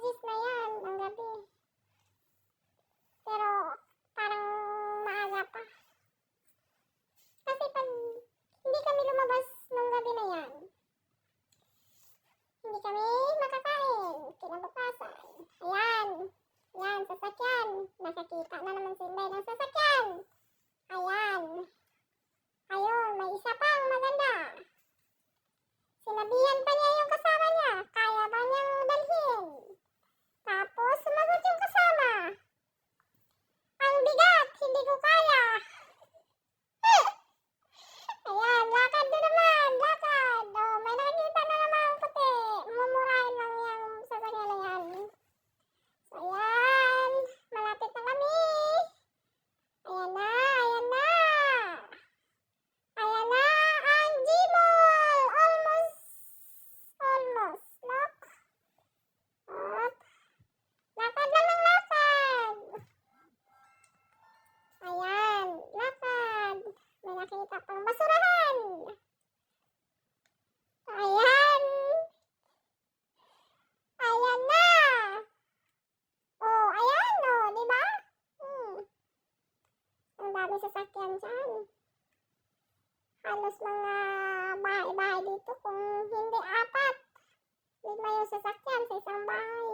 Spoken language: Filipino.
alas 10 na yan ng gabi. Pero parang maaga pa. Kasi pag hindi kami lumabas nung gabi na yan, hindi kami makakain. Kinabukasan. Ayan. Ayan, sasakyan. Nakakita na naman si Inday ng sasakyan. Ayan. Ayun, may isa pang maganda. Sinabihan pa niya yung kasama niya. Kaya ba niyang dalhin? Tapos, sumagot yung kasama. Ang bigat, hindi ko kaya. Ayan, lakad na naman, lakad. Oh, may nakikita na naman puti. Mumurahin lang yung sasakyan na yan. So, ayan, malapit na kami. Ayan na, ayan na. Ayan na, ang Gmall. Almost, look. Up. Lakad na lang, lakad. Ayan, lakad. May nakita pang basurahan. Ayan. Ayan na. Oh, ayan oh, di ba? Ang dami sasakyan dyan. Halos mga bahay-bahay dito kung hindi 4. 5 yung sasakyan sa isang bahay.